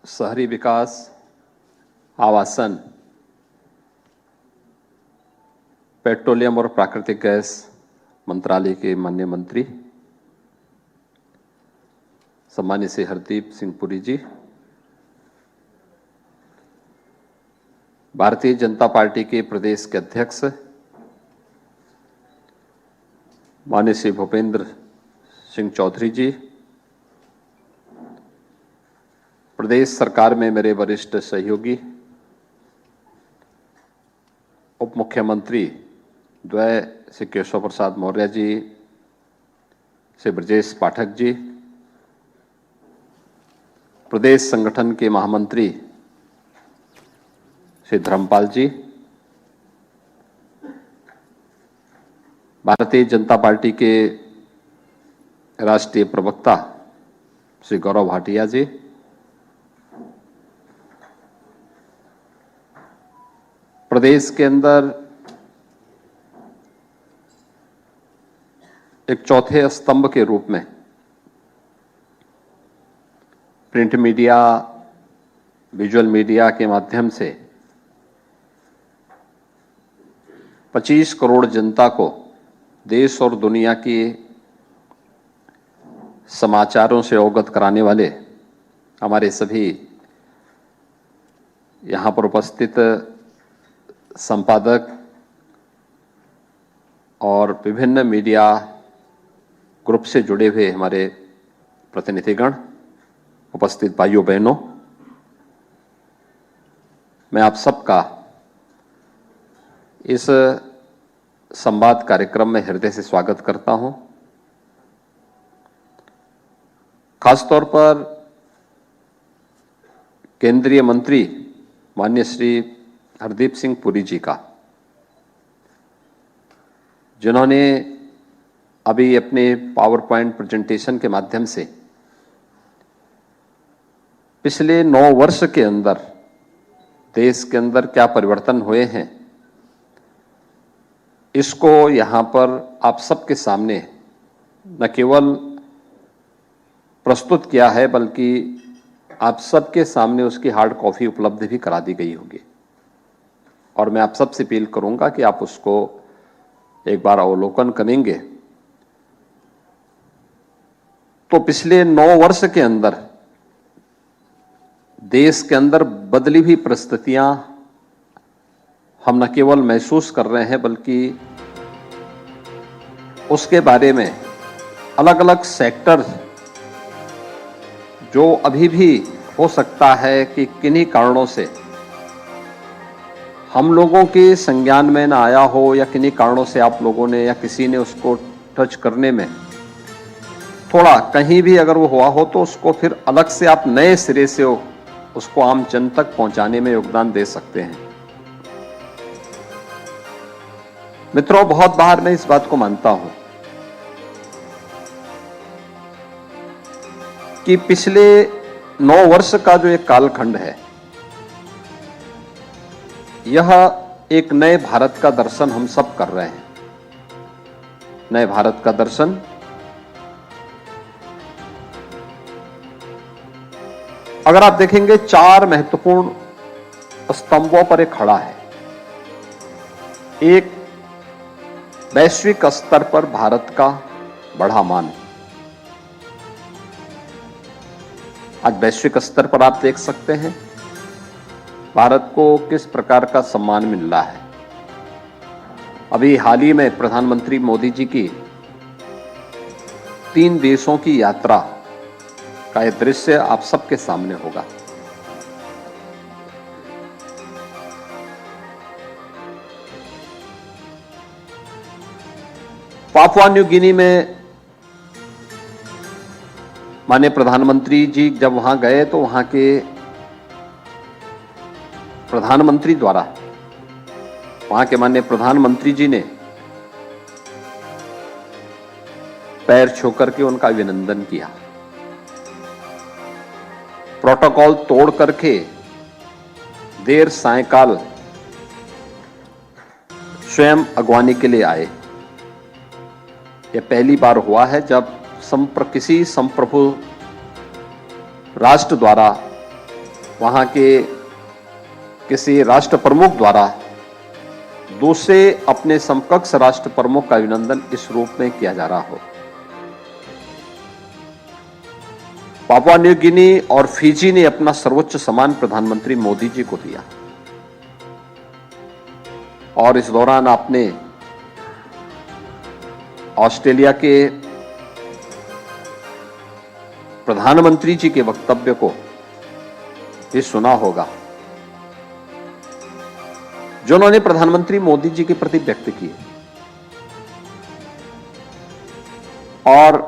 शहरी विकास, आवासन, पेट्रोलियम और प्राकृतिक गैस मंत्रालय के माननीय मंत्री सम्मानित श्री हरदीप सिंह पुरी जी, भारतीय जनता पार्टी के प्रदेश के अध्यक्ष माननीय श्री भूपेंद्र सिंह चौधरी जी, प्रदेश सरकार में मेरे वरिष्ठ सहयोगी उप मुख्यमंत्री द्वय श्री केशव प्रसाद मौर्य जी, श्री ब्रजेश पाठक जी, प्रदेश संगठन के महामंत्री श्री धर्मपाल जी, भारतीय जनता पार्टी के राष्ट्रीय प्रवक्ता श्री गौरव भाटिया जी, प्रदेश के अंदर एक चौथे स्तंभ के रूप में प्रिंट मीडिया, विजुअल मीडिया के माध्यम से 25 करोड़ जनता को देश और दुनिया की समाचारों से अवगत कराने वाले हमारे सभी यहाँ पर उपस्थित संपादक और विभिन्न मीडिया ग्रुप से जुड़े हुए हमारे प्रतिनिधिगण, उपस्थित भाइयों बहनों, मैं आप सबका इस संवाद कार्यक्रम में हृदय से स्वागत करता हूं। खासतौर पर केंद्रीय मंत्री माननीय श्री हरदीप सिंह पुरी जी का, जिन्होंने अभी अपने पावर पॉइंट प्रेजेंटेशन के माध्यम से पिछले 9 वर्ष के अंदर देश के अंदर क्या परिवर्तन हुए हैं, इसको यहाँ पर आप सबके सामने न केवल प्रस्तुत किया है, बल्कि आप सबके सामने उसकी हार्ड कॉपी उपलब्ध भी करा दी गई होगी। और मैं आप सबसे अपील करूंगा कि आप उसको एक बार अवलोकन करेंगे तो पिछले 9 वर्ष के अंदर देश के अंदर बदली हुई परिस्थितियां हम न केवल महसूस कर रहे हैं, बल्कि उसके बारे में अलग अलग सेक्टर जो अभी भी हो सकता है कि किन्हीं कारणों से हम लोगों के संज्ञान में ना आया हो, या किन्हीं कारणों से आप लोगों ने या किसी ने उसको टच करने में थोड़ा कहीं भी अगर वो हुआ हो, तो उसको फिर अलग से आप नए सिरे से उसको आम जन तक पहुंचाने में योगदान दे सकते हैं। मित्रों, बहुत बार मैं इस बात को मानता हूं कि पिछले 9 वर्ष का जो एक कालखंड है, यह एक नए भारत का दर्शन हम सब कर रहे हैं। नए भारत का दर्शन अगर आप देखेंगे 4 महत्वपूर्ण स्तंभों पर एक खड़ा है। एक, वैश्विक स्तर पर भारत का बढ़ा मान। आज वैश्विक स्तर पर आप देख सकते हैं भारत को किस प्रकार का सम्मान मिल रहा है। अभी हाल ही में प्रधानमंत्री मोदी जी की 3 देशों की यात्रा का यह दृश्य आप सबके सामने होगा। पापुआ न्यू गिनी में माननीय प्रधानमंत्री जी जब वहां गए, तो वहां के प्रधानमंत्री द्वारा, वहां के माननीय प्रधानमंत्री जी ने पैर छू करके उनका अभिनंदन किया। प्रोटोकॉल तोड़ करके देर सायंकाल स्वयं अगवानी के लिए आए। यह पहली बार हुआ है जब किसी संप्रभु राष्ट्र द्वारा वहां के किसी राष्ट्र प्रमुख द्वारा दूसरे अपने समकक्ष राष्ट्र प्रमुख का अभिनंदन इस रूप में किया जा रहा हो। पापुआ न्यू गिनी और फिजी ने अपना सर्वोच्च सम्मान प्रधानमंत्री मोदी जी को दिया और इस दौरान आपने ऑस्ट्रेलिया के प्रधानमंत्री जी के वक्तव्य को भी सुना होगा जो उन्होंने प्रधानमंत्री मोदी जी के प्रति व्यक्त किए। और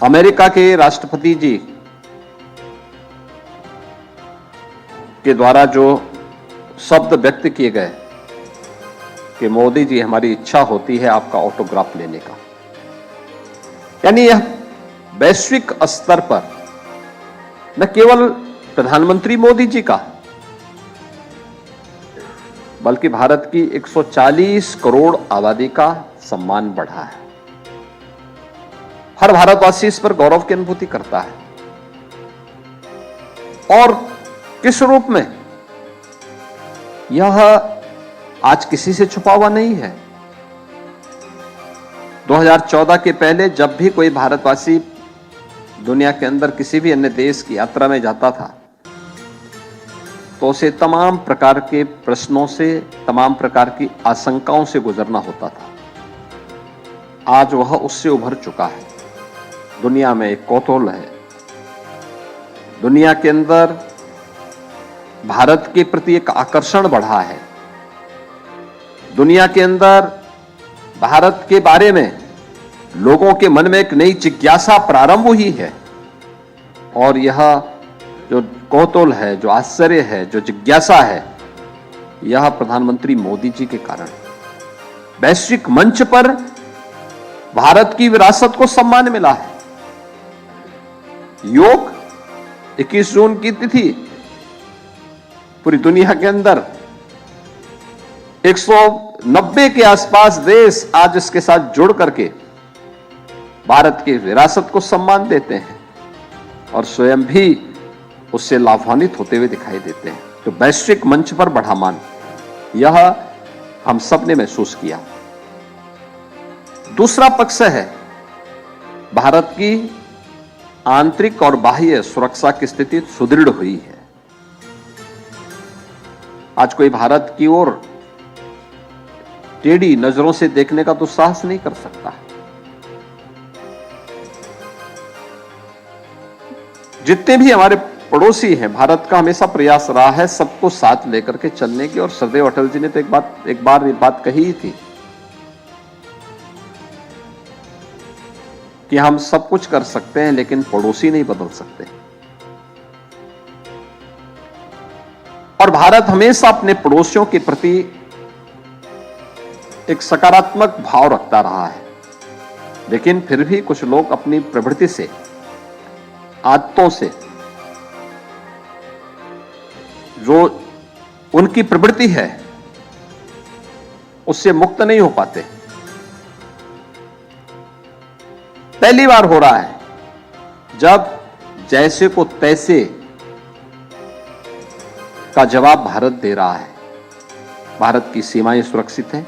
अमेरिका के राष्ट्रपति जी के द्वारा जो शब्द व्यक्त किए गए कि मोदी जी हमारी इच्छा होती है आपका ऑटोग्राफ लेने का, यानी यह वैश्विक स्तर पर न केवल प्रधानमंत्री मोदी जी का बल्कि भारत की 140 करोड़ आबादी का सम्मान बढ़ा है। हर भारतवासी इस पर गौरव की अनुभूति करता है। और किस रूप में, यह आज किसी से छुपा हुआ नहीं है। 2014 के पहले जब भी कोई भारतवासी दुनिया के अंदर किसी भी अन्य देश की यात्रा में जाता था तो उसे तमाम प्रकार के प्रश्नों से, तमाम प्रकार की आशंकाओं से गुजरना होता था। आज वह उससे उभर चुका है। दुनिया में एक कौतूहल है, दुनिया के अंदर भारत के प्रति एक आकर्षण बढ़ा है, दुनिया के अंदर भारत के बारे में लोगों के मन में एक नई जिज्ञासा प्रारंभ हुई है। और यह जो कौतूहल है, जो आश्चर्य है, जो जिज्ञासा है, यह प्रधानमंत्री मोदी जी के कारण वैश्विक मंच पर भारत की विरासत को सम्मान मिला है। योग 21 जून की तिथि पूरी दुनिया के अंदर 190 के आसपास देश आज इसके साथ जुड़ करके भारत की विरासत को सम्मान देते हैं और स्वयं भी उससे लाभान्वित होते हुए दिखाई देते हैं। तो वैश्विक मंच पर बढ़ा मान, यह हम सब ने महसूस किया। दूसरा पक्ष है भारत की आंतरिक और बाह्य सुरक्षा की स्थिति सुदृढ़ हुई है। आज कोई भारत की ओर टेढ़ी नजरों से देखने का दुस्साहस नहीं कर सकता। जितने भी हमारे पड़ोसी हैं, भारत का हमेशा प्रयास रहा है सबको साथ लेकर के चलने की। और सरदेव अटल जी ने तो एक बार ये बात कही ही थी कि हम सब कुछ कर सकते हैं लेकिन पड़ोसी नहीं बदल सकते। और भारत हमेशा अपने पड़ोसियों के प्रति एक सकारात्मक भाव रखता रहा है। लेकिन फिर भी कुछ लोग अपनी प्रवृत्ति से, आदतों से, जो उनकी प्रवृत्ति है उससे मुक्त नहीं हो पाते। पहली बार हो रहा है जब जैसे को तैसे का जवाब भारत दे रहा है। भारत की सीमाएं सुरक्षित हैं,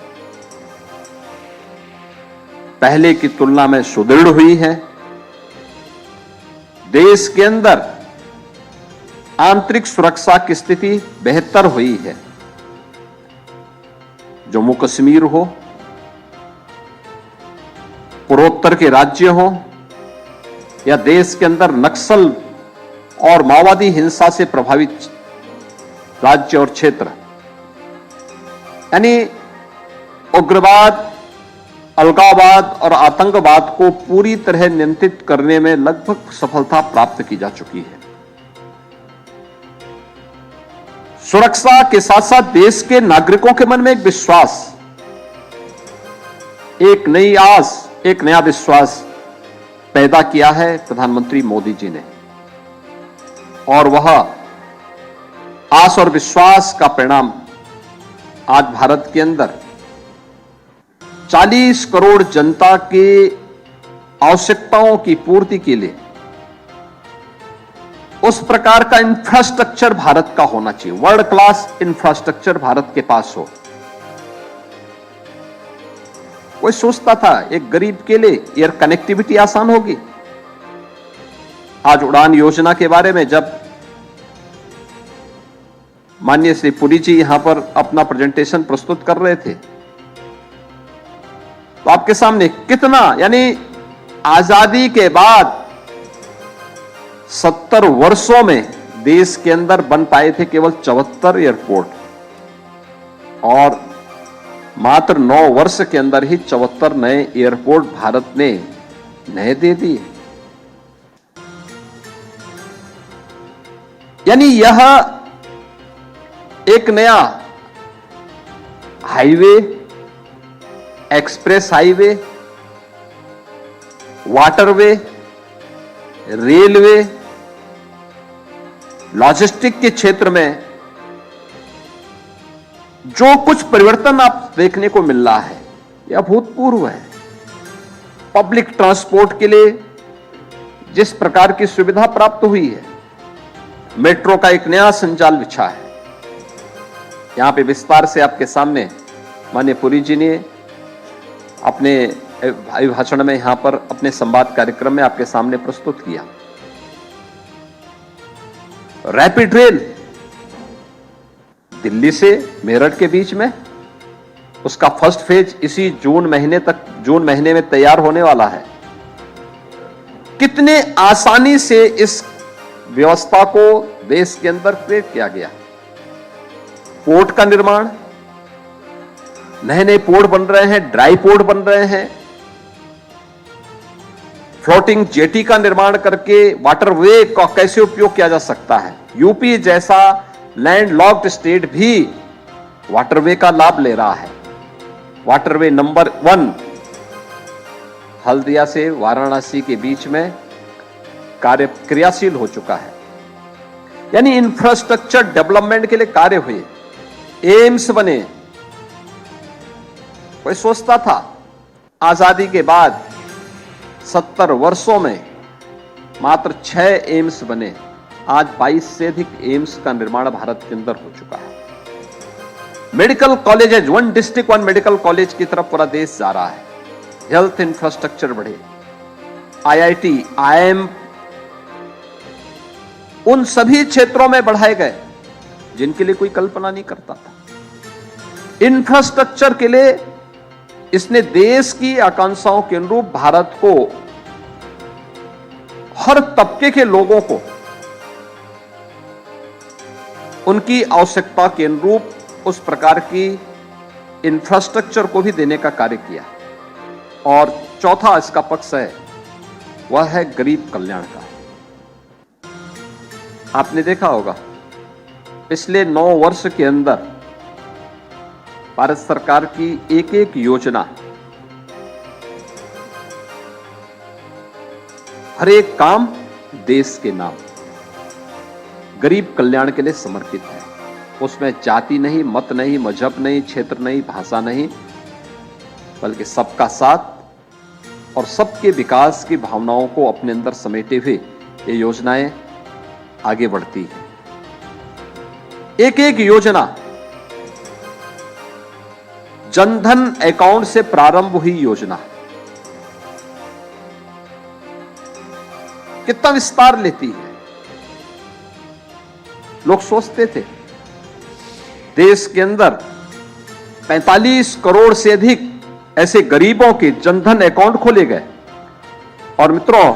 पहले की तुलना में सुदृढ़ हुई है। देश के अंदर आंतरिक सुरक्षा की स्थिति बेहतर हुई है। जम्मू कश्मीर हो, पूर्वोत्तर के राज्य हो या देश के अंदर नक्सल और माओवादी हिंसा से प्रभावित राज्य और क्षेत्र, यानी उग्रवाद, अलगाववाद और आतंकवाद को पूरी तरह नियंत्रित करने में लगभग सफलता प्राप्त की जा चुकी है। सुरक्षा के साथ साथ देश के नागरिकों के मन में एक विश्वास, एक नई आस, एक नया विश्वास पैदा किया है प्रधानमंत्री मोदी जी ने। और वह आस और विश्वास का परिणाम आज भारत के अंदर 40 करोड़ जनता की आवश्यकताओं की पूर्ति के लिए उस प्रकार का इंफ्रास्ट्रक्चर भारत का होना चाहिए, वर्ल्ड क्लास इंफ्रास्ट्रक्चर भारत के पास हो। कोई सोचता था एक गरीब के लिए एयर कनेक्टिविटी आसान होगी? आज उड़ान योजना के बारे में जब माननीय श्री पुरी जी यहां पर अपना प्रेजेंटेशन प्रस्तुत कर रहे थे, तो आपके सामने कितना, यानी आजादी के बाद 70 वर्षों में देश के अंदर बन पाए थे केवल 74 एयरपोर्ट, और मात्र 9 वर्ष के अंदर ही 74 नए एयरपोर्ट भारत ने नए दे दिए। यानी यह एक नया highway, express highway, waterway, railway, logistic के क्षेत्र में जो कुछ परिवर्तन आप देखने को मिल रहा है यह अभूतपूर्व है। पब्लिक ट्रांसपोर्ट के लिए जिस प्रकार की सुविधा प्राप्त हुई है, मेट्रो का एक नया संजाल बिछा है। यहां पे विस्तार से आपके सामने माननीय पुरी जी ने अपने भाषण में यहां पर अपने संवाद कार्यक्रम में आपके सामने प्रस्तुत किया। रैपिड रेल दिल्ली से मेरठ के बीच में, उसका फर्स्ट फेज इसी जून महीने में तैयार होने वाला है। कितने आसानी से इस व्यवस्था को देश के अंदर क्रिएट किया गया। पोर्ट का निर्माण, नए नए पोर्ट बन रहे हैं, ड्राई पोर्ट बन रहे हैं, फ्लोटिंग जेटी का निर्माण करके वाटरवे का कैसे उपयोग किया जा सकता है। यूपी जैसा लैंड लॉक्ड स्टेट भी वाटरवे का लाभ ले रहा है। वाटरवे नंबर 1 हल्दिया से वाराणसी के बीच में कार्य क्रियाशील हो चुका है। यानी इंफ्रास्ट्रक्चर डेवलपमेंट के लिए कार्य हुए, एम्स बने। कोई सोचता था आजादी के बाद 70 वर्षों में मात्र 6 एम्स बने, आज 22 से अधिक एम्स का निर्माण भारत के अंदर हो चुका है। Medical colleges, 1 district 1 medical college की तरफ पूरा देश जा रहा है। हेल्थ इंफ्रास्ट्रक्चर बढ़े, आईआईटी, आईआईएम उन सभी क्षेत्रों में बढ़ाए गए जिनके लिए कोई कल्पना नहीं करता था। इंफ्रास्ट्रक्चर के लिए इसने देश की आकांक्षाओं के अनुरूप भारत को, हर तबके के लोगों को उनकी आवश्यकता के अनुरूप उस प्रकार की इंफ्रास्ट्रक्चर को भी देने का कार्य किया। और चौथा इसका पक्ष है, वह है गरीब कल्याण का। आपने देखा होगा पिछले 9 वर्ष के अंदर भारत सरकार की एक एक योजना, हर एक काम देश के नाम, गरीब कल्याण के लिए समर्पित है। उसमें जाति नहीं, मत नहीं, मजहब नहीं, क्षेत्र नहीं, भाषा नहीं, बल्कि सबका साथ और सबके विकास की भावनाओं को अपने अंदर समेटे हुए ये योजनाएं आगे बढ़ती है। एक एक योजना जनधन अकाउंट से प्रारंभ हुई योजना कितना विस्तार लेती है। लोग सोचते थे देश के अंदर 45 करोड़ से अधिक ऐसे गरीबों के जनधन अकाउंट खोले गए, और मित्रों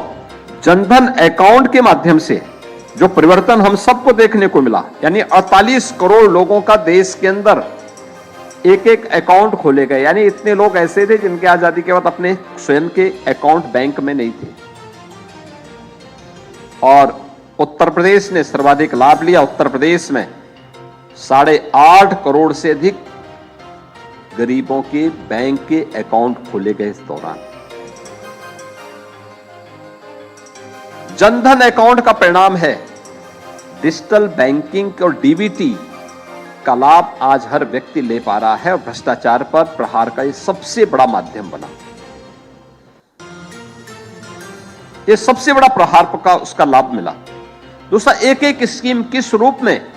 जनधन अकाउंट के माध्यम से जो परिवर्तन हम सबको देखने को मिला, यानी 48 करोड़ लोगों का देश के अंदर एक एक अकाउंट खोले गए। यानी इतने लोग ऐसे थे जिनके आजादी के बाद अपने स्वयं के अकाउंट बैंक में नहीं थे। और उत्तर प्रदेश ने सर्वाधिक लाभ लिया। उत्तर प्रदेश में 8.5 करोड़ से अधिक गरीबों के बैंक के अकाउंट खोले गए इस दौरान। जनधन अकाउंट का परिणाम है डिजिटल बैंकिंग और डीबीटी का लाभ आज हर व्यक्ति ले पा रहा है, और भ्रष्टाचार पर प्रहार का यह सबसे बड़ा माध्यम बना। यह सबसे बड़ा प्रहार का उसका लाभ मिला। दूसरा, एक एक स्कीम किस रूप में,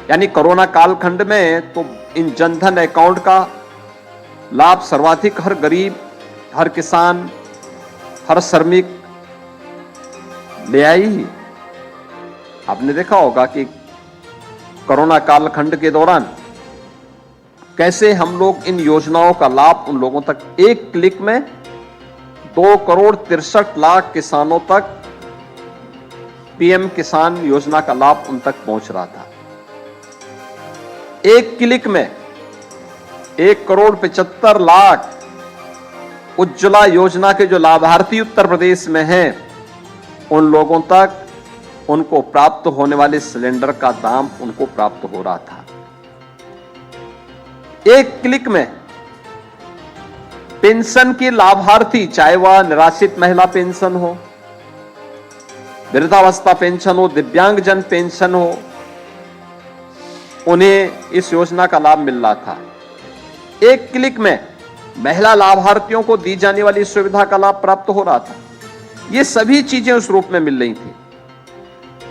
यानी कोरोना कालखंड में तो इन जनधन अकाउंट का लाभ सर्वाधिक हर गरीब, हर किसान, हर श्रमिक ले आई ही। आपने देखा होगा कि कोरोना कालखंड के दौरान कैसे हम लोग इन योजनाओं का लाभ उन लोगों तक एक क्लिक में 2,63,00,000 किसानों तक पीएम किसान योजना का लाभ उन तक पहुंच रहा था। एक क्लिक में 1,75,00,000 उज्ज्वला योजना के जो लाभार्थी उत्तर प्रदेश में हैं, उन लोगों तक उनको प्राप्त होने वाले सिलेंडर का दाम उनको प्राप्त हो रहा था। एक क्लिक में पेंशन के लाभार्थी, चाहे वह निराश्रित महिला पेंशन हो, वृद्धावस्था पेंशन हो, दिव्यांगजन पेंशन हो, उन्हें इस योजना का लाभ मिल रहा था। एक क्लिक में महिला लाभार्थियों को दी जाने वाली सुविधा का लाभ प्राप्त हो रहा था। ये सभी चीजें उस रूप में मिल रही थी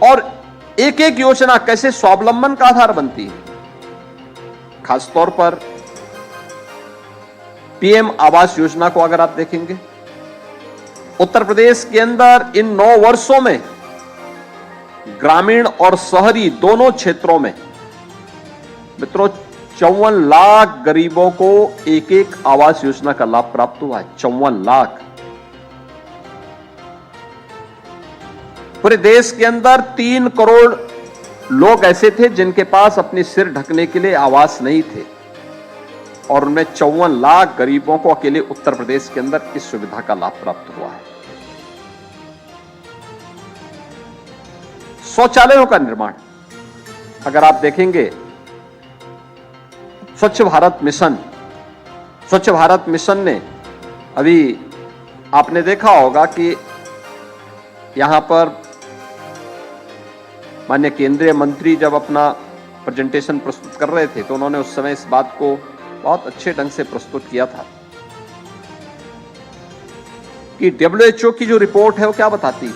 और एक एक योजना कैसे स्वावलंबन का आधार बनती है। खासतौर पर पीएम आवास योजना को अगर आप देखेंगे, उत्तर प्रदेश के अंदर इन 9 वर्षों में ग्रामीण और शहरी दोनों क्षेत्रों में मित्रों 54 लाख गरीबों को एक एक आवास योजना का लाभ प्राप्त हुआ है। 54 लाख। पूरे देश के अंदर 3 करोड़ लोग ऐसे थे जिनके पास अपने सिर ढकने के लिए आवास नहीं थे और उनमें 54 लाख गरीबों को अकेले उत्तर प्रदेश के अंदर इस सुविधा का लाभ प्राप्त हुआ है। शौचालयों का निर्माण अगर आप देखेंगे, स्वच्छ भारत मिशन ने अभी आपने देखा होगा कि यहां पर माननीय केंद्रीय मंत्री जब अपना प्रेजेंटेशन प्रस्तुत कर रहे थे तो उन्होंने उस समय इस बात को बहुत अच्छे ढंग से प्रस्तुत किया था कि WHO की जो रिपोर्ट है वो क्या बताती है।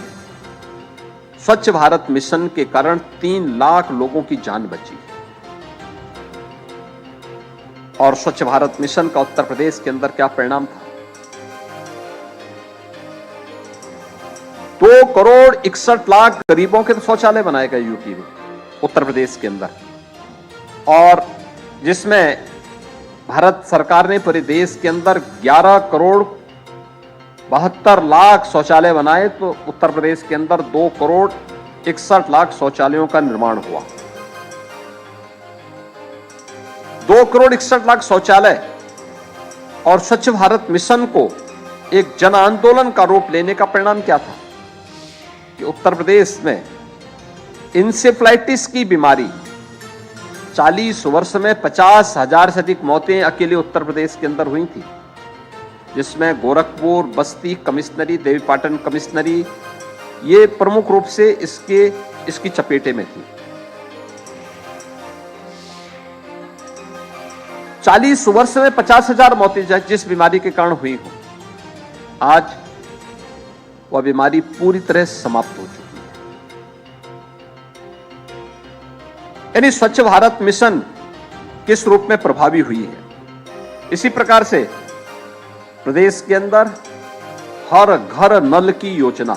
स्वच्छ भारत मिशन के कारण 3 लाख लोगों की जान बची और स्वच्छ भारत मिशन का उत्तर प्रदेश के अंदर क्या परिणाम था। 2,61,00,000 गरीबों के तो शौचालय बनाए गए यूपी में, उत्तर प्रदेश के अंदर, और जिसमें भारत सरकार ने पूरे देश के अंदर 11,72,00,000 शौचालय बनाए, तो उत्तर प्रदेश के अंदर 2,61,00,000 शौचालयों का निर्माण हुआ। 2,61,00,000 शौचालय और स्वच्छ भारत मिशन को एक जन आंदोलन का रूप लेने का परिणाम क्या था कि उत्तर प्रदेश में इंसेफ्लाइटिस की बीमारी 40 वर्ष में 50,000 से अधिक मौतें अकेले उत्तर प्रदेश के अंदर हुई थी, जिसमें गोरखपुर, बस्ती कमिश्नरी, देवीपाटन कमिश्नरी ये प्रमुख रूप से इसकी चपेटे में थी। 40 वर्ष में 50,000 मौतें जिस बीमारी के कारण हुई हो, आज वह बीमारी पूरी तरह समाप्त हो चुकी है। यानी स्वच्छ भारत मिशन किस रूप में प्रभावी हुई है। इसी प्रकार से प्रदेश के अंदर हर घर नल की योजना,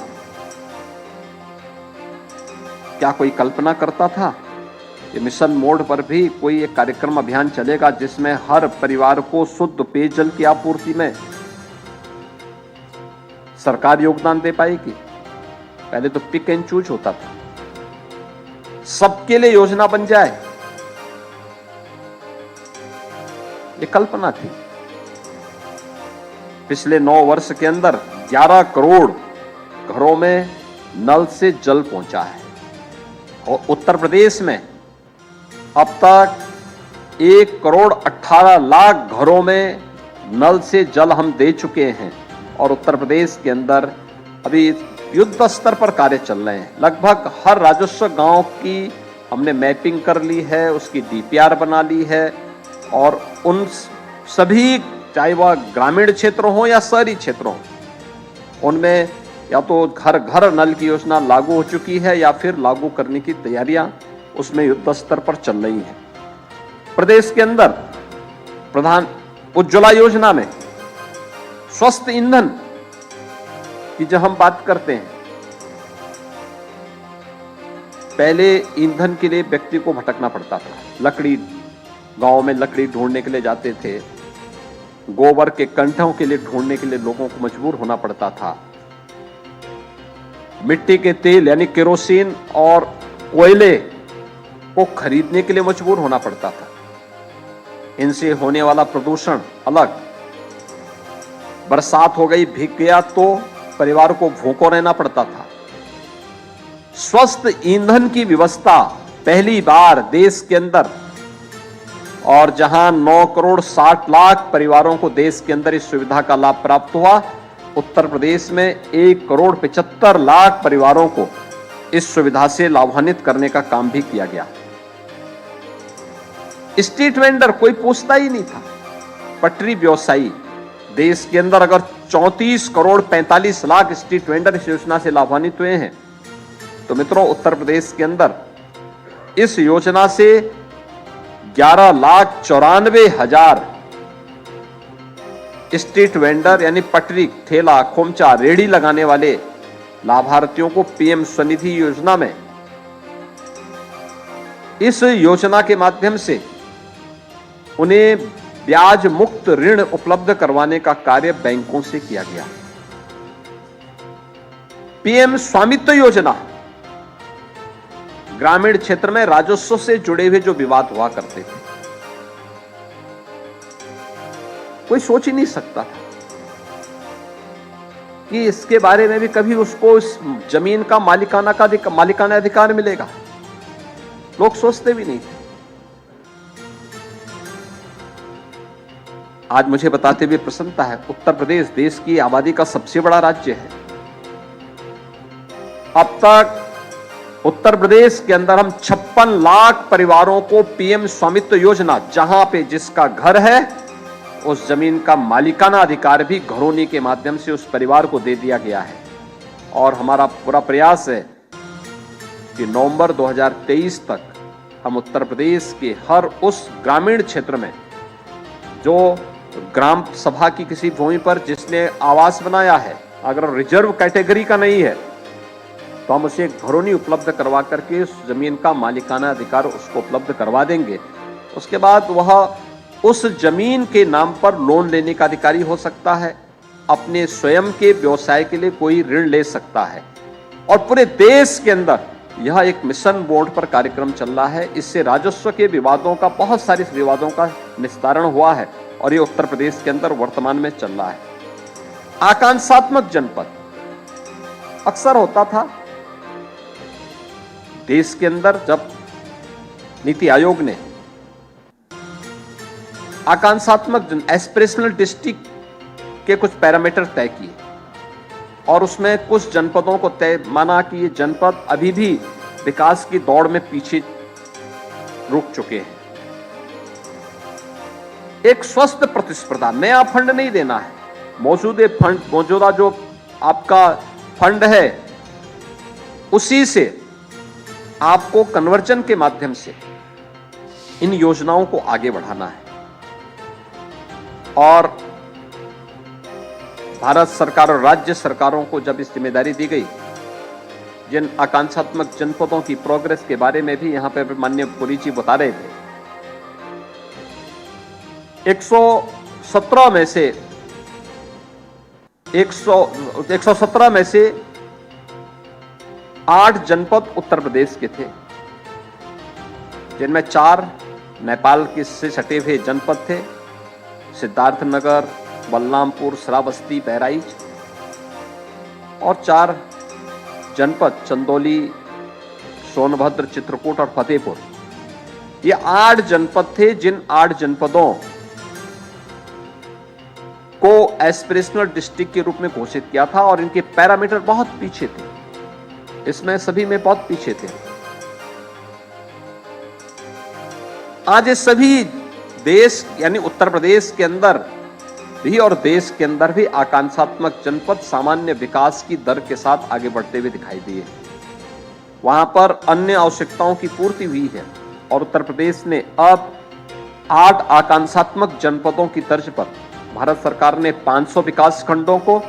क्या कोई कल्पना करता था कि मिशन मोड पर भी कोई एक कार्यक्रम अभियान चलेगा जिसमें हर परिवार को शुद्ध पेयजल की आपूर्ति में सरकार योगदान दे पाएगी। पहले तो पिक एंड चूज होता था, सबके लिए योजना बन जाए, ये कल्पना थी। पिछले 9 वर्ष के अंदर 11 करोड़ घरों में नल से जल पहुंचा है और उत्तर प्रदेश में अब तक 1,18,00,000 घरों में नल से जल हम दे चुके हैं और उत्तर प्रदेश के अंदर अभी युद्ध स्तर पर कार्य चल रहे हैं। लगभग हर राजस्व गांव की हमने मैपिंग कर ली है, उसकी DPR बना ली है और उन सभी, चाहे वह ग्रामीण क्षेत्र हो या शहरी क्षेत्र हो, उनमें या तो घर घर नल की योजना लागू हो चुकी है या फिर लागू करने की तैयारियां उसमें युद्ध स्तर पर चल रही हैं। प्रदेश के अंदर प्रधान उज्ज्वला योजना में स्वस्थ ईंधन की जब हम बात करते हैं, पहले ईंधन के लिए व्यक्ति को भटकना पड़ता था। लकड़ी, गांव में लकड़ी ढूंढने के लिए जाते थे, गोबर के कंठों के लिए ढूंढने के लिए लोगों को मजबूर होना पड़ता था। मिट्टी के तेल यानी केरोसिन और कोयले को खरीदने के लिए मजबूर होना पड़ता था। इनसे होने वाला प्रदूषण अलग। बरसात हो गई, भीग गया तो परिवार को भूखों रहना पड़ता था। स्वस्थ ईंधन की व्यवस्था पहली बार देश के अंदर, और जहां 9 करोड़ 60 लाख परिवारों को देश के अंदर इस सुविधा का लाभ प्राप्त हुआ, उत्तर प्रदेश में 1 करोड़ 75 लाख परिवारों को इस सुविधा से लाभान्वित करने का काम भी किया गया। स्ट्रीट वेंडर कोई पूछता ही नहीं था। पटरी व्यवसायी, देश के अंदर अगर 34 करोड़ 45 लाख स्ट्रीट वेंडर इस योजना से लाभान्वित हुए हैं, तो मित्रों उत्तर प्रदेश के अंदर इस योजना से 11,94,000 स्ट्रीट वेंडर यानी पटरी, ठेला, खोमचा, रेहड़ी लगाने वाले लाभार्थियों को पीएम स्वनिधि योजना में, इस योजना के माध्यम से उन्हें ब्याज मुक्त ऋण उपलब्ध करवाने का कार्य बैंकों से किया गया। पीएम स्वामित्व योजना, ग्रामीण क्षेत्र में राजस्व से जुड़े हुए जो विवाद हुआ करते थे, कोई सोच ही नहीं सकता था कि इसके बारे में भी कभी उसको इस जमीन का मालिकाना अधिकार मिलेगा। लोग सोचते भी नहीं थे। आज मुझे बताते हुए प्रसन्नता है, उत्तर प्रदेश देश की आबादी का सबसे बड़ा राज्य है। अब तक उत्तर प्रदेश के अंदर हम 56 लाख परिवारों को पीएम स्वामित्व योजना, जहां पे जिसका घर है उस जमीन का मालिकाना अधिकार भी घरौनी के माध्यम से उस परिवार को दे दिया गया है। और हमारा पूरा प्रयास है कि नवंबर 2023 तक हम उत्तर प्रदेश के हर उस ग्रामीण क्षेत्र में जो ग्राम सभा की किसी भूमि पर जिसने आवास बनाया है, अगर रिजर्व कैटेगरी का नहीं है, तो हम उसे घरौनी उपलब्ध करवा करके उस जमीन का मालिकाना अधिकार उसको उपलब्ध करवा देंगे। उसके बाद वह उस जमीन के नाम पर लोन लेने का अधिकारी हो सकता है, अपने स्वयं के व्यवसाय के लिए कोई ऋण ले सकता है। और पूरे देश के अंदर यह एक मिशन बोर्ड पर कार्यक्रम चल रहा है। इससे राजस्व के विवादों का, बहुत सारे विवादों का निस्तारण हुआ है और ये उत्तर प्रदेश के अंदर वर्तमान में चल रहा है। आकांक्षात्मक जनपद अक्सर होता था देश के अंदर, जब नीति आयोग ने आकांक्षात्मक एस्पिरेशनल डिस्ट्रिक्ट के कुछ पैरामीटर तय किए और उसमें कुछ जनपदों को तय माना कि ये जनपद अभी भी विकास की दौड़ में पीछे रुक चुके हैं। एक स्वस्थ प्रतिस्पर्धा, नया फंड नहीं देना है, मौजूदा जो आपका फंड है उसी से आपको कन्वर्जन के माध्यम से इन योजनाओं को आगे बढ़ाना है। और भारत सरकार और राज्य सरकारों को जब इस जिम्मेदारी दी गई, जिन आकांक्षात्मक जनपदों की प्रोग्रेस के बारे में भी यहां पर माननीय पुरी जी बता रहे थे, 117 में से 8 जनपद उत्तर प्रदेश के थे, जिनमें 4 नेपाल के से सटे हुए जनपद थे, सिद्धार्थनगर, बलरामपुर, श्रावस्ती, बहराइच, और 4 जनपद चंदौली, सोनभद्र, चित्रकूट और फतेहपुर। ये 8 जनपद थे, जिन 8 जनपदों को एस्पिरेशनल डिस्ट्रिक्ट के रूप में घोषित किया था और इनके पैरामीटर बहुत पीछे थे, इसमें सभी में बहुत पीछे थे। आज ये सभी देश यानी उत्तर प्रदेश के अंदर भी और देश के अंदर भी आकांक्षात्मक जनपद सामान्य विकास की दर के साथ आगे बढ़ते हुए दिखाई दिए। वहां पर अन्य आवश्यकताओं की पूर्ति हुई है और उत्तर प्रदेश ने अब 8 आकांक्षात्मक जनपदों की तर्ज पर भारत सरकार ने 500 विकास खंडों को,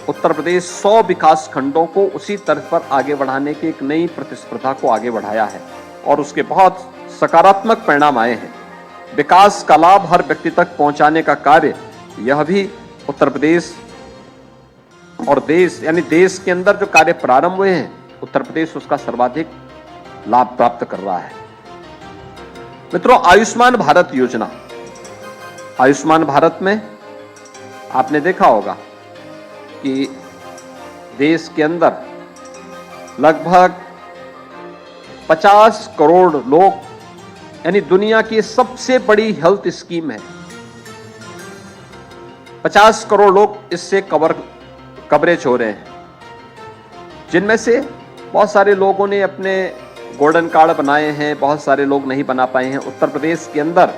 उत्तर प्रदेश 100 विकास खंडों को उसी तर्ज पर आगे बढ़ाने की एक नई प्रतिस्पर्धा को आगे बढ़ाया है और उसके बहुत सकारात्मक परिणाम आए हैं। विकास का लाभ हर व्यक्ति तक पहुंचाने का कार्य, यह भी उत्तर प्रदेश और देश यानी देश के अंदर जो कार्य प्रारंभ हुए हैं, उत्तर प्रदेश उसका सर्वाधिक लाभ प्राप्त कर रहा है। मित्रों, आयुष्मान भारत योजना, आयुष्मान भारत में आपने देखा होगा कि देश के अंदर लगभग 50 करोड़ लोग, यानी दुनिया की सबसे बड़ी हेल्थ स्कीम है। 50 करोड़ लोग इससे कवरेज हो रहे हैं, जिनमें से बहुत सारे लोगों ने अपने गोल्डन कार्ड बनाए हैं, बहुत सारे लोग नहीं बना पाए हैं। उत्तर प्रदेश के अंदर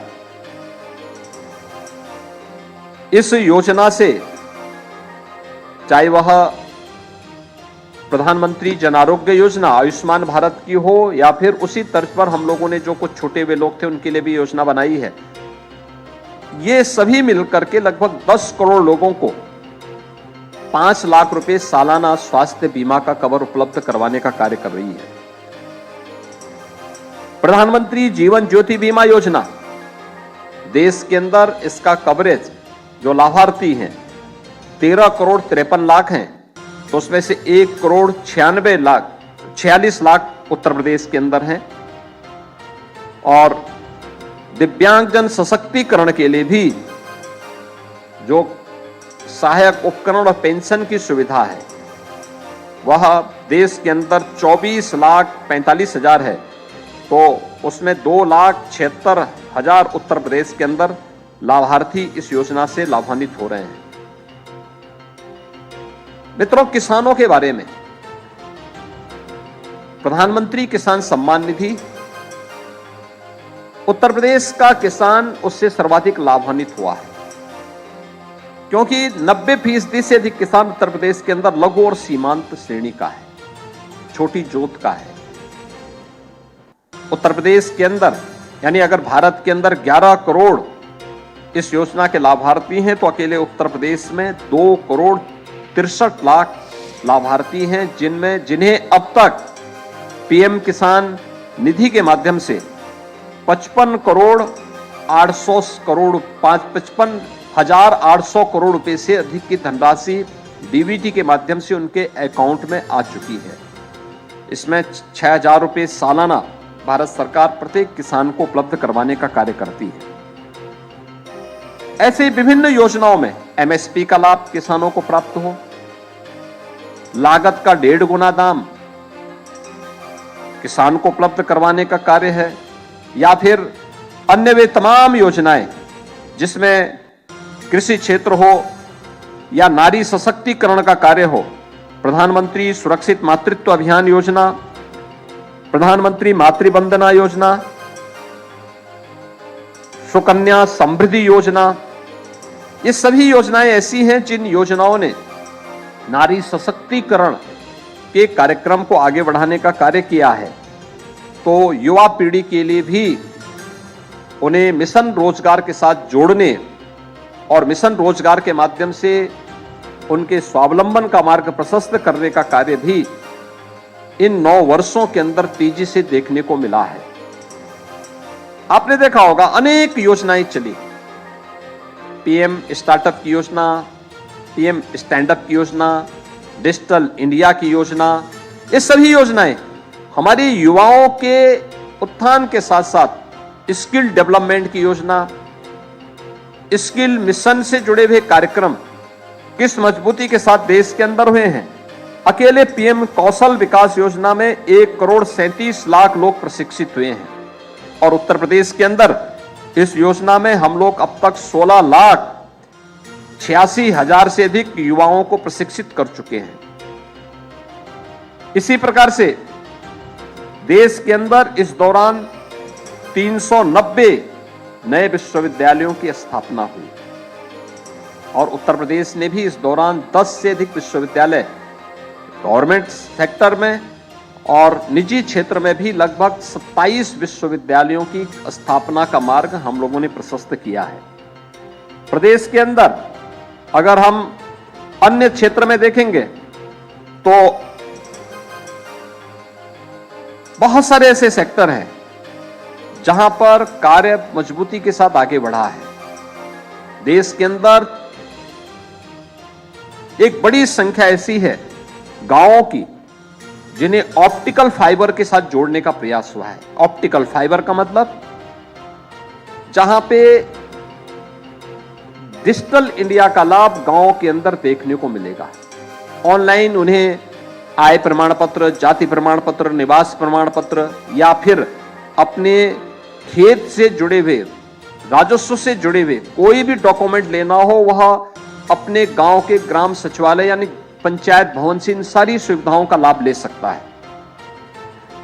इस योजना से, चाहे वह प्रधानमंत्री जन आरोग्य योजना आयुष्मान भारत की हो या फिर उसी तर्ज पर हम लोगों ने जो कुछ छूटे हुए लोग थे उनके लिए भी योजना बनाई है, ये सभी मिलकर के लगभग 10 करोड़ लोगों को 5 लाख रुपए सालाना स्वास्थ्य बीमा का कवर उपलब्ध करवाने का कार्य कर रही है। प्रधानमंत्री जीवन ज्योति बीमा योजना, देश के अंदर इसका कवरेज जो लाभार्थी हैं 13 करोड़ 53 लाख हैं, तो उसमें से 1 करोड़ 46 लाख उत्तर प्रदेश के अंदर हैं। और दिव्यांगजन सशक्तिकरण के लिए भी जो सहायक उपकरण और पेंशन की सुविधा है, वह देश के अंदर 24,45,000 है, तो उसमें 2,76,000 उत्तर प्रदेश के अंदर लाभार्थी इस योजना से लाभान्वित हो रहे हैं। मित्रों, किसानों के बारे में प्रधानमंत्री किसान सम्मान निधि, उत्तर प्रदेश का किसान उससे सर्वाधिक लाभान्वित हुआ है, क्योंकि 90% से अधिक किसान उत्तर प्रदेश के अंदर लघु और सीमांत श्रेणी का है, छोटी जोत का है। उत्तर प्रदेश के अंदर, यानी अगर भारत के अंदर 11 करोड़ इस योजना के लाभार्थी हैं, तो अकेले उत्तर प्रदेश में 2 करोड़ 63 लाख लाभार्थी हैं, जिन्हें अब तक पीएम किसान निधि के माध्यम से 55 हजार 800 करोड़ रुपए से अधिक की धनराशि डीबीटी के माध्यम से उनके अकाउंट में आ चुकी है। इसमें 6,000 रुपए सालाना भारत सरकार प्रत्येक किसान को उपलब्ध करवाने का कार्य करती है। ऐसे विभिन्न योजनाओं में एमएसपी का लाभ किसानों को प्राप्त हो, लागत का 1.5 गुना दाम किसान को उपलब्ध करवाने का कार्य है, या फिर अन्य वे तमाम योजनाएं जिसमें कृषि क्षेत्र हो या नारी सशक्तिकरण का कार्य हो, प्रधानमंत्री सुरक्षित मातृत्व अभियान योजना, प्रधानमंत्री मातृवंदना योजना, सुकन्या समृद्धि योजना, ये सभी योजनाएं ऐसी हैं जिन योजनाओं ने नारी सशक्तिकरण के कार्यक्रम को आगे बढ़ाने का कार्य किया है। तो युवा पीढ़ी के लिए भी उन्हें मिशन रोजगार के साथ जोड़ने और मिशन रोजगार के माध्यम से उनके स्वावलंबन का मार्ग प्रशस्त करने का कार्य भी इन 9 वर्षों के अंदर तेजी से देखने को मिला है। आपने देखा होगा अनेक योजनाएं चली, पीएम स्टार्टअप की योजना, पीएम स्टैंडअप की योजना, डिजिटल इंडिया की योजना, ये सभी योजनाएं हमारे युवाओं के उत्थान के साथ साथ स्किल डेवलपमेंट की योजना, स्किल मिशन से जुड़े हुए कार्यक्रम किस मजबूती के साथ देश के अंदर हुए हैं। अकेले पीएम कौशल विकास योजना में 1 करोड़ 37 लाख लोग प्रशिक्षित हुए हैं, और उत्तर प्रदेश के अंदर इस योजना में हम लोग अब तक 16,86,000 से अधिक युवाओं को प्रशिक्षित कर चुके हैं। इसी प्रकार से देश के अंदर इस दौरान 390 नए विश्वविद्यालयों की स्थापना हुई। और उत्तर प्रदेश ने भी इस दौरान 10 से अधिक विश्वविद्यालय गवर्नमेंट सेक्टर में और निजी क्षेत्र में भी लगभग 27 विश्वविद्यालयों की स्थापना का मार्ग हम लोगों ने प्रशस्त किया है। प्रदेश के अंदर अगर हम अन्य क्षेत्र में देखेंगे तो बहुत सारे ऐसे सेक्टर हैं जहां पर कार्य मजबूती के साथ आगे बढ़ा है। देश के अंदर एक बड़ी संख्या ऐसी है गांवों की जिन्हें ऑप्टिकल फाइबर के साथ जोड़ने का प्रयास हुआ है। ऑप्टिकल फाइबर का मतलब जहां पे डिजिटल इंडिया का लाभ गांवों के अंदर देखने को मिलेगा। ऑनलाइन उन्हें आय प्रमाण पत्र, जाति प्रमाण पत्र, निवास प्रमाण पत्र या फिर अपने खेत से जुड़े हुए, राजस्व से जुड़े हुए कोई भी डॉक्यूमेंट लेना हो, वह अपने गांव के ग्राम सचिवालय यानी पंचायत भवन से इन सारी सुविधाओं का लाभ ले सकता है।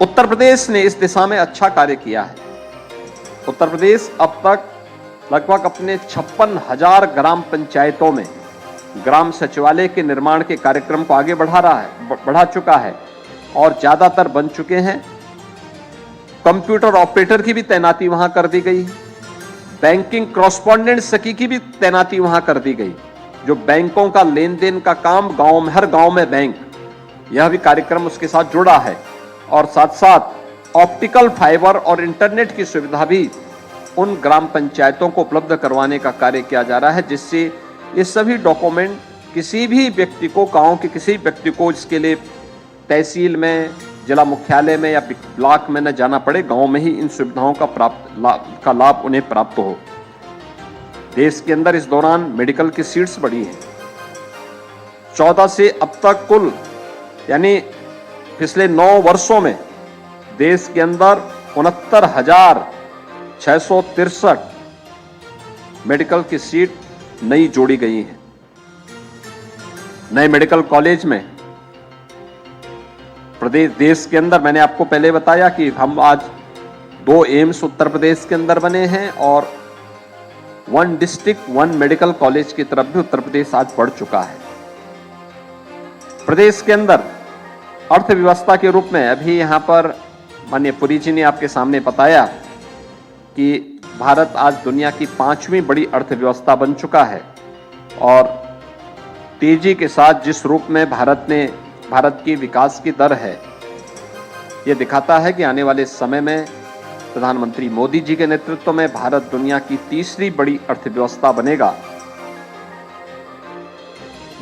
उत्तर प्रदेश ने इस दिशा में अच्छा कार्य किया है। उत्तर प्रदेश अब तक लगभग अपने 56,000 ग्राम पंचायतों में ग्राम सचिवालय के निर्माण के कार्यक्रम को आगे बढ़ा चुका है और ज्यादातर बन चुके हैं। कंप्यूटर ऑपरेटर की भी तैनाती वहां कर दी गई। बैंकिंग कॉरेस्पॉन्डेंट सखी की भी तैनाती वहां कर दी गई, जो बैंकों का लेन देन का काम गांव में, हर गांव में बैंक, यह भी कार्यक्रम उसके साथ जुड़ा है। और साथ साथ ऑप्टिकल फाइबर और इंटरनेट की सुविधा भी उन ग्राम पंचायतों को उपलब्ध करवाने का कार्य किया जा रहा है, जिससे ये सभी डॉक्यूमेंट किसी भी व्यक्ति को, गांव के किसी व्यक्ति को इसके लिए तहसील में, जिला मुख्यालय में या ब्लॉक में न जाना पड़े, गांव में ही इन सुविधाओं का लाभ उन्हें प्राप्त हो। देश के अंदर इस दौरान मेडिकल की सीट्स बढ़ी हैं। 14 से अब तक कुल यानी पिछले 9 वर्षों में देश के अंदर 69,663 मेडिकल की सीट नई जोड़ी गई हैं। नए मेडिकल कॉलेज में प्रदेश, देश के अंदर मैंने आपको पहले बताया कि हम आज 2 एम्स उत्तर प्रदेश के अंदर बने हैं और 1 डिस्ट्रिक्ट 1 मेडिकल कॉलेज की तरफ भी उत्तर प्रदेश आज बढ़ चुका है। प्रदेश के अंदर अर्थव्यवस्था के रूप में अभी यहां पर माननीय पुरी जी ने आपके सामने बताया कि भारत आज दुनिया की 5वीं बड़ी अर्थव्यवस्था बन चुका है और तेजी के साथ जिस रूप में भारत की विकास की दर है, यह दिखाता है कि आने वाले समय में प्रधानमंत्री मोदी जी के नेतृत्व में भारत दुनिया की 3री बड़ी अर्थव्यवस्था बनेगा।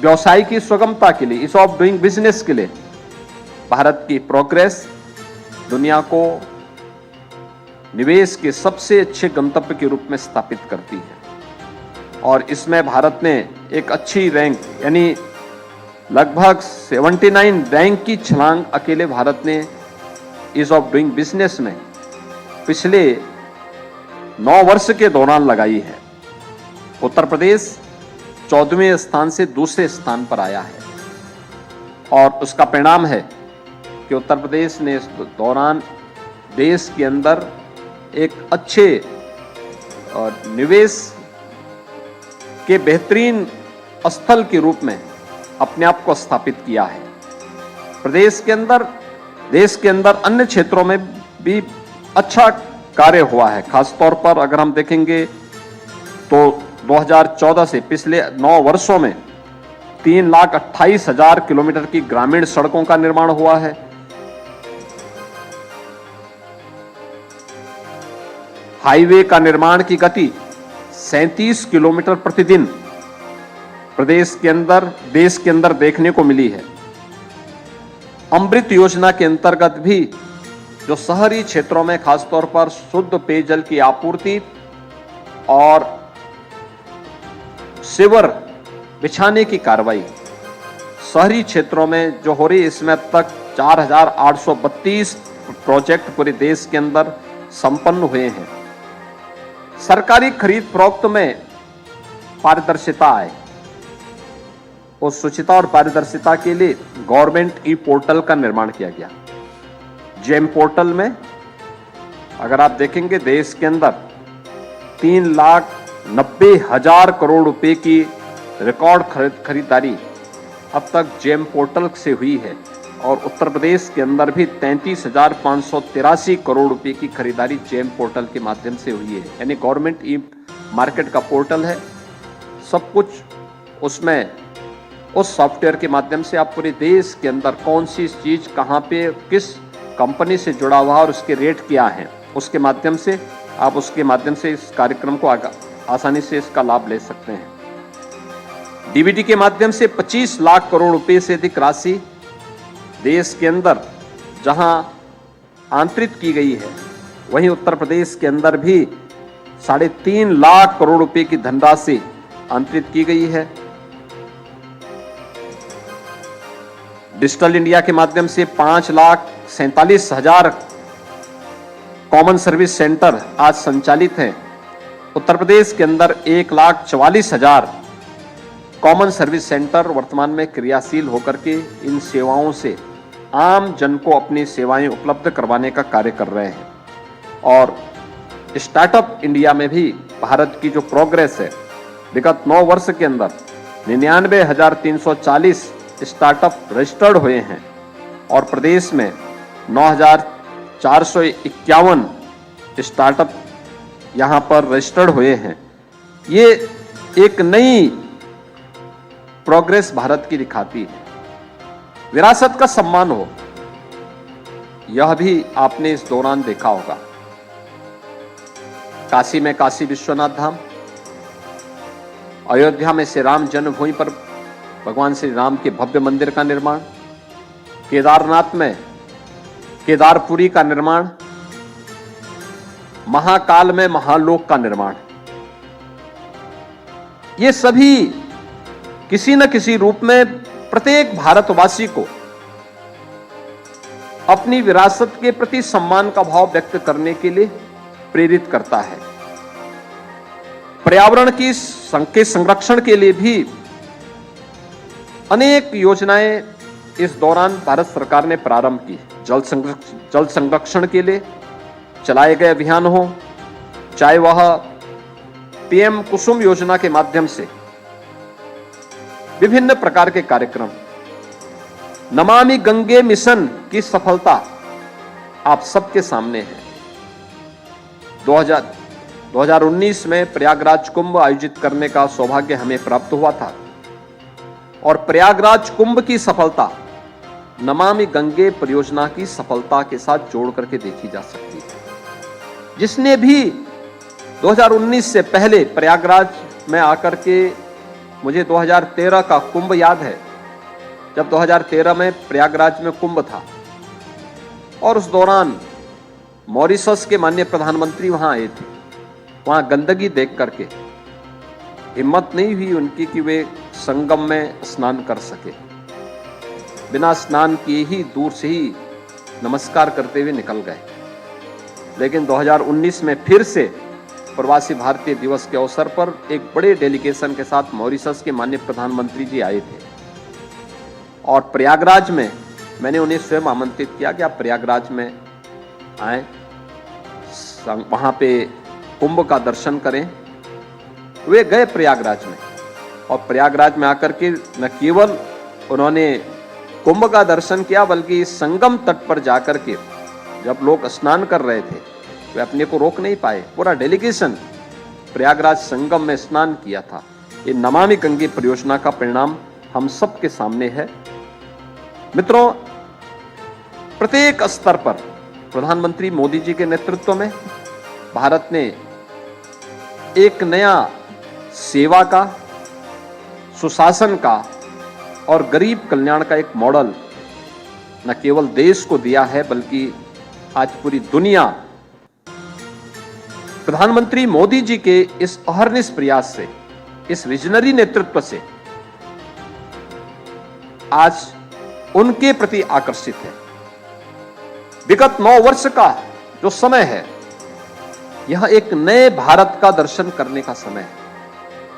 व्यवसाय की सुगमता के लिए, ईज ऑफ डूइंग बिजनेस के लिए भारत की प्रोग्रेस दुनिया को निवेश के सबसे अच्छे गंतव्य के रूप में स्थापित करती है और इसमें भारत ने एक अच्छी रैंक यानी लगभग 79 रैंक की छलांग अकेले भारत ने ईज ऑफ डूइंग बिजनेस में पिछले 9 वर्ष के दौरान लगाई है। उत्तर प्रदेश 14वें स्थान से दूसरे स्थान पर आया है और उसका परिणाम है कि उत्तर प्रदेश ने इस दौरान देश के अंदर एक अच्छे निवेश के बेहतरीन स्थल के रूप में अपने आप को स्थापित किया है। प्रदेश के अंदर, देश के अंदर अन्य क्षेत्रों में भी अच्छा कार्य हुआ है। खासतौर पर अगर हम देखेंगे तो 2014 से पिछले 9 वर्षों में 3,28,000 किलोमीटर की ग्रामीण सड़कों का निर्माण हुआ है। हाईवे का निर्माण की गति 37 किलोमीटर प्रतिदिन प्रदेश के अंदर, देश के अंदर देखने को मिली है। अमृत योजना के अंतर्गत भी जो शहरी क्षेत्रों में खासतौर पर शुद्ध पेयजल की आपूर्ति और सीवर बिछाने की कार्रवाई शहरी क्षेत्रों में जो हो रही है, इसमें अब तक 4,832 प्रोजेक्ट पूरे देश के अंदर संपन्न हुए हैं। सरकारी खरीद फरोख्त में पारदर्शिता आए, उस शुचिता और पारदर्शिता के लिए गवर्नमेंट ई पोर्टल का निर्माण किया गया। जेम पोर्टल में अगर आप देखेंगे देश के अंदर 3,90,000 करोड़ रुपए की रिकॉर्ड खरीदारी अब तक जेम पोर्टल से हुई है और उत्तर प्रदेश के अंदर भी 33,583 करोड़ रुपए की खरीदारी जेम पोर्टल के माध्यम से हुई है। यानी गवर्नमेंट ई मार्केट का पोर्टल है, सब कुछ उसमें उस सॉफ्टवेयर के माध्यम से आप पूरे देश के अंदर कौन सी चीज कहाँ पे किस कंपनी से जुड़ा हुआ और उसके रेट क्या हैं, उसके माध्यम से आप उसके माध्यम से इस कार्यक्रम को आसानी से इसका लाभ ले सकते हैं। डीबीटी के माध्यम से 25 लाख करोड़ रुपए से अधिक राशि देश के अंदर जहां आंतरित की गई है, वहीं उत्तर प्रदेश के अंदर भी 3.5 लाख करोड़ रुपए की धनराशि आंतरित की गई है। डिजिटल इंडिया के माध्यम से 5,47,000 कॉमन सर्विस सेंटर आज संचालित हैं। उत्तर प्रदेश के अंदर 1,44,000 कॉमन सर्विस सेंटर वर्तमान में क्रियाशील होकर के इन सेवाओं से आम जन को अपनी सेवाएं उपलब्ध करवाने का कार्य कर रहे हैं। और स्टार्टअप इंडिया में भी भारत की जो प्रोग्रेस है, विगत 9 वर्ष के अंदर 99,340 स्टार्टअप रजिस्टर्ड हुए हैं और प्रदेश में 9,451 स्टार्टअप यहां पर रजिस्टर्ड हुए हैं। ये एक नई प्रोग्रेस भारत की दिखाती है। विरासत का सम्मान हो, यह भी आपने इस दौरान देखा होगा। काशी में काशी विश्वनाथ धाम, अयोध्या में श्री राम जन्मभूमि पर भगवान श्री राम के भव्य मंदिर का निर्माण, केदारनाथ में केदारपुरी का निर्माण, महाकाल में महालोक का निर्माण, ये सभी किसी न किसी रूप में प्रत्येक भारतवासी को अपनी विरासत के प्रति सम्मान का भाव व्यक्त करने के लिए प्रेरित करता है। पर्यावरण की के संरक्षण के लिए भी अनेक योजनाएं इस दौरान भारत सरकार ने प्रारंभ की। जल संरक्षण के लिए चलाए गए अभियान हो, चाहे वह पीएम कुसुम योजना के माध्यम से विभिन्न प्रकार के कार्यक्रम, नमामि गंगे मिशन की सफलता आप सबके सामने है। 2019 में प्रयागराज कुंभ आयोजित करने का सौभाग्य हमें प्राप्त हुआ था और प्रयागराज कुंभ की सफलता नमामि गंगे परियोजना की सफलता के साथ जोड़ करके देखी जा सकती है। जिसने भी 2019 से पहले प्रयागराज में आकर के, मुझे 2013 का कुंभ याद है, जब 2013 में प्रयागराज में कुंभ था और उस दौरान मॉरिशस के माननीय प्रधानमंत्री वहां आए थे। वहां गंदगी देख करके हिम्मत नहीं हुई उनकी कि वे संगम में स्नान कर सके। बिना स्नान किए ही दूर से ही नमस्कार करते हुए निकल गए। लेकिन 2019 में फिर से प्रवासी भारतीय दिवस के अवसर पर एक बड़े डेलीगेशन के साथ मॉरिशस के माननीय प्रधानमंत्री जी आए थे और प्रयागराज में मैंने उन्हें स्वयं आमंत्रित किया कि आप प्रयागराज में आए, वहां पे कुंभ का दर्शन करें। वे गए प्रयागराज में और प्रयागराज में आकर के न केवल उन्होंने कुंभ का दर्शन किया, बल्कि संगम तट पर जाकर के जब लोग स्नान कर रहे थे वे अपने को रोक नहीं पाए। पूरा डेलीगेशन प्रयागराज संगम में स्नान किया था। ये नमामि गंगे परियोजना का परिणाम हम सब के सामने है। मित्रों, प्रत्येक स्तर पर प्रधानमंत्री मोदी जी के नेतृत्व में भारत ने एक नया सेवा का, सुशासन का और गरीब कल्याण का एक मॉडल न केवल देश को दिया है, बल्कि आज पूरी दुनिया प्रधानमंत्री मोदी जी के इस अहर्निश प्रयास से, इस विजनरी नेतृत्व से आज उनके प्रति आकर्षित है। विगत 9 वर्ष का जो समय है, यह एक नए भारत का दर्शन करने का समय है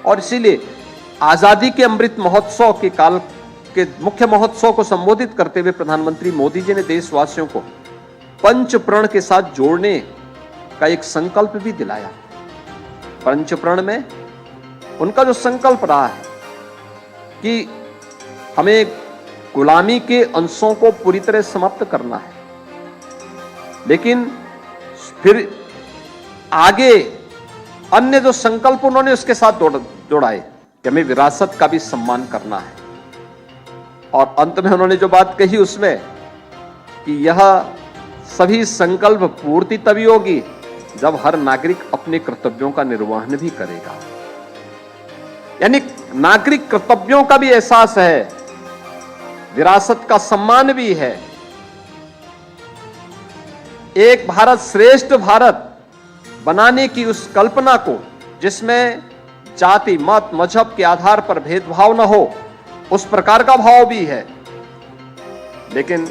और इसीलिए आजादी के अमृत महोत्सव के काल के मुख्य महोत्सव को संबोधित करते हुए प्रधानमंत्री मोदी जी ने देशवासियों को पंचप्रण के साथ जोड़ने का एक संकल्प भी दिलाया। पंचप्रण में उनका जो संकल्प रहा है कि हमें गुलामी के अंशों को पूरी तरह समाप्त करना है, लेकिन फिर आगे अन्य जो संकल्प उन्होंने उसके साथ जोड़ाए कि हमें विरासत का भी सम्मान करना है। और अंत में उन्होंने जो बात कही उसमें कि यह सभी संकल्प पूर्ति तभी होगी जब हर नागरिक अपने कर्तव्यों का निर्वहन भी करेगा। यानी नागरिक कर्तव्यों का भी एहसास है, विरासत का सम्मान भी है। एक भारत श्रेष्ठ भारत बनाने की उस कल्पना को, जिसमें जाति मत मजहब के आधार पर भेदभाव न हो, उस प्रकार का भाव भी है, लेकिन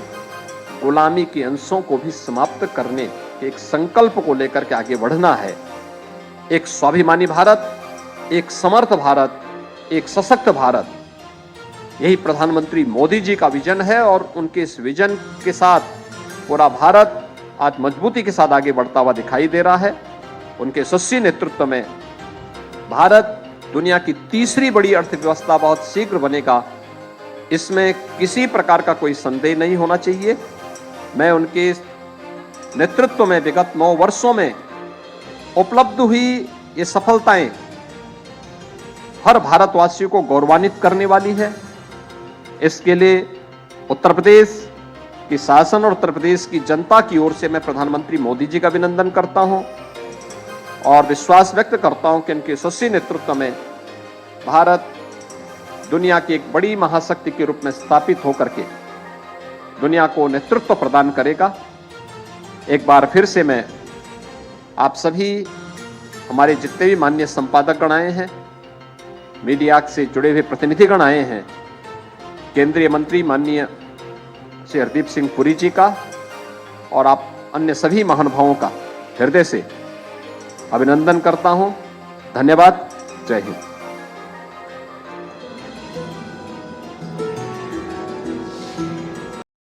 गुलामी के अंशों को भी समाप्त करने के एक संकल्प को लेकर के आगे बढ़ना है। एक स्वाभिमानी भारत, एक समर्थ भारत, एक सशक्त भारत, यही प्रधानमंत्री मोदी जी का विजन है। और उनके इस विजन के साथ पूरा भारत आज मजबूती के साथ आगे बढ़ता हुआ दिखाई दे रहा है। उनके यशस्वी नेतृत्व में भारत दुनिया की तीसरी बड़ी अर्थव्यवस्था बहुत शीघ्र बनेगा, इसमें किसी प्रकार का कोई संदेह नहीं होना चाहिए। मैं उनके नेतृत्व में विगत 9 वर्षों में उपलब्ध हुई ये सफलताएं हर भारतवासियों को गौरवान्वित करने वाली है। इसके लिए उत्तर प्रदेश की शासन और उत्तर प्रदेश की जनता की ओर से मैं प्रधानमंत्री मोदी जी का अभिनंदन करता हूं और विश्वास व्यक्त करता हूं कि उनके यशस्वी नेतृत्व में भारत दुनिया की एक बड़ी महाशक्ति के रूप में स्थापित होकर के दुनिया को नेतृत्व प्रदान करेगा। एक बार फिर से मैं आप सभी, हमारे जितने भी माननीय संपादकगण आए हैं, मीडिया से जुड़े हुए प्रतिनिधिगण आए हैं, केंद्रीय मंत्री माननीय श्री हरदीप सिंह पुरी जी का और आप अन्य सभी महानुभावों का हृदय से अभिनंदन करता हूं। धन्यवाद। जय हिंद।